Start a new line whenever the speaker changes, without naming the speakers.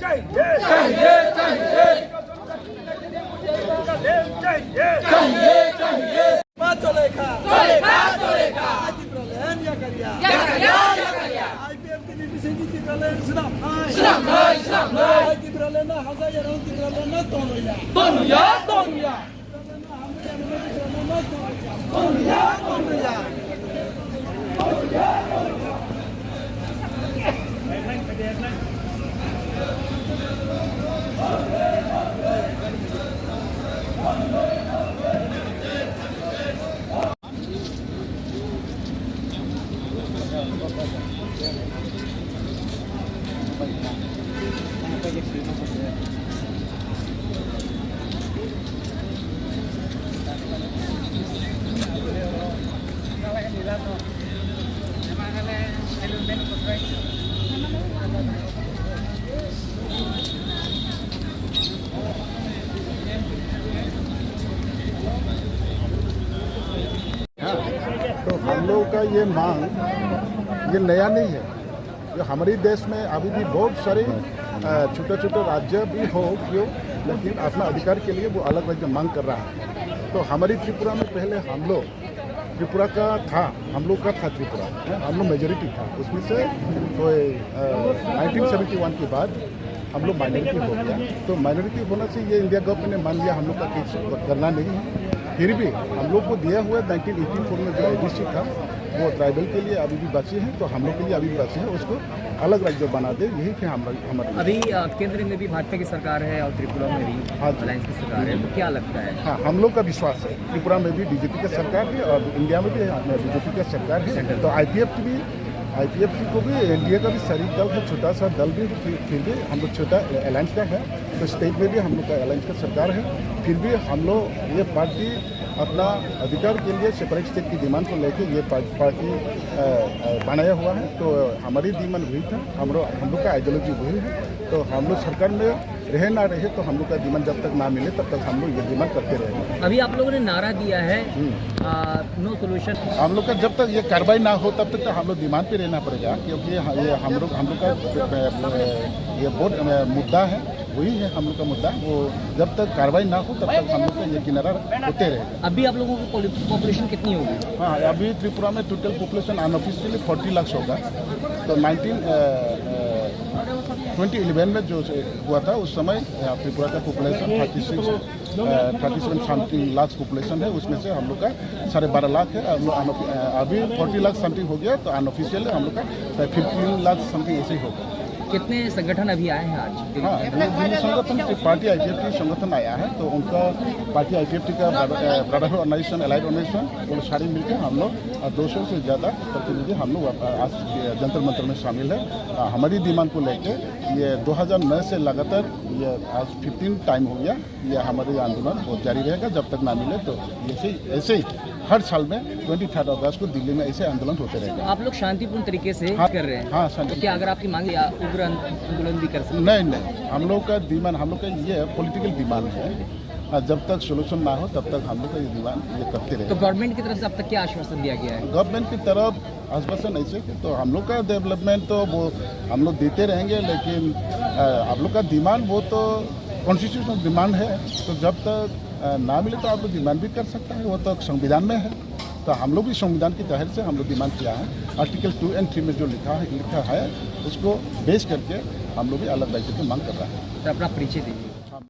तो हम लोग का ये मांग ये नया नहीं है। जो हमारे देश में अभी भी बहुत सारे छोटे छोटे राज्य भी हो क्यों, लेकिन अपना अधिकार के लिए वो अलग राज्य मांग कर रहा है। तो हमारी त्रिपुरा में पहले हम लोग त्रिपुरा का था, हम लोग का था त्रिपुरा, हम लोग मेजोरिटी था। उसमें से तो 1971 के बाद हम लोग माइनॉरिटी हो गया। तो माइनॉरिटी होने से ये इंडिया गवर्नमेंट ने मान लिया हम लोग का केस करना नहीं है। फिर भी हम लोग को दिया हुआ 1984 में जो एडीसी था वो ट्राइबल के लिए अभी भी बची है, तो हम लोग के लिए अभी भी बची है, उसको अलग राज्य बना दे, यही कि हमारे
अभी केंद्र में भी भाजपा की सरकार है और त्रिपुरा में भी अलायंस की सरकार है, तो क्या लगता है?
हाँ, हम लोग का विश्वास है त्रिपुरा में भी बीजेपी की सरकार है और इंडिया में भी बीजेपी की सरकार है। तो आईपीएफ को भी एनडीए का भी शरीक दल है, छोटा सा दल भी, फिर भी हम लोग छोटा अलायंस का है। तो स्टेट में भी हम लोग का अलायंस का सरकार है, फिर भी हम लोग ये पार्टी अपना अधिकार के लिए सेपरेट स्टेट की डिमांड को लेके ये पार्टी बनाया हुआ है। तो हमारी डिमांड वही था, हम लोग का आइडियोलॉजी वही है। तो हम लोग सरकार में रहे ना रहे तो हम लोग का डिमांड जब तक ना मिले तब तक हम लोग ये डिमांड करते रहेंगे।
अभी आप लोगों ने नारा दिया है नो सोल्यूशन।
हम लोग का जब तक ये कार्रवाई ना हो तब तक तो हम लोग डिमांड पे रहना पड़ेगा, क्योंकि ये हम लोग का ये बहुत मुद्दा है, वही है हम लोग का मुद्दा। वो जब तक कार्रवाई ना हो तब तक हम लोग का ये किनारा होते रहेगा।
अभी आप लोगों की पॉपुलेशन कितनी होगी?
हाँ, अभी त्रिपुरा में टोटल पॉपुलेशन अनऑफिशियली 40 लाख होगा। तो 2011 में जो हुआ था उस समय त्रिपुरा का पॉपुलेशन 37 समथिंग लाख पॉपुलेशन है, उसमें से हम लोग का 12.5 लाख है। अभी 40 लाख समथिंग हो गया, तो अनऑफिशियल हम लोग का 15 लाख समथिंग ऐसे ही होगा।
कितने संगठन अभी आए हैं आज?
हाँ, विभिन्न संगठन पार्टी आईपीएफटी संगठन आया है, तो उनका पार्टी आईपीएफटी का ब्रदरहुड ऑर्गेनाइजेशन, एलाइड ऑर्गेनाइजेशन, वो सारे मिलकर हम लोग 200 से ज़्यादा प्रतिनिधि हम लोग आज जंतर मंतर में शामिल है। हमारी डिमांड को लेकर ये 2009 से लगातार ये आज 15 टाइम हो गया, ये हमारे आंदोलन वो जारी रहेगा जब तक ना मिले। तो ऐसे ही हर साल में 23 अगस्त को दिल्ली में ऐसे आंदोलन होते रहेगा।
आप लोग शांतिपूर्ण तरीके से कर रहे हैं?
हाँ,
तो क्या अगर आपकी मांग या उग्र आंदोलन भी कर सकते?
नहीं, हम लोग का डिमांड, हम लोग का ये पॉलिटिकल डिमांड है। जब तक सोल्यूशन ना हो तब तक हम लोग का ये डिमांड ये करते रहे।
तो गवर्नमेंट की तरफ से अब तक क्या आश्वासन दिया गया है?
गवर्नमेंट की तरफ आश्वासन ऐसे कि तो हम लोग का डेवलपमेंट तो वो हम लोग देते रहेंगे, लेकिन आप लोग का डिमांड वो तो कॉन्स्टिट्यूशनल डिमांड है, तो जब तक ना मिले तो आप लोग डिमांड भी कर सकते हैं, वो तो संविधान में है। तो हम लोग भी संविधान की तहत से हम लोग डिमांड किया है। आर्टिकल 2 और 3 में जो लिखा है उसको बेस करके हम लोग भी अलग राज्य की मांग कर रहे हैं।
तो अपना परिचय दीजिए।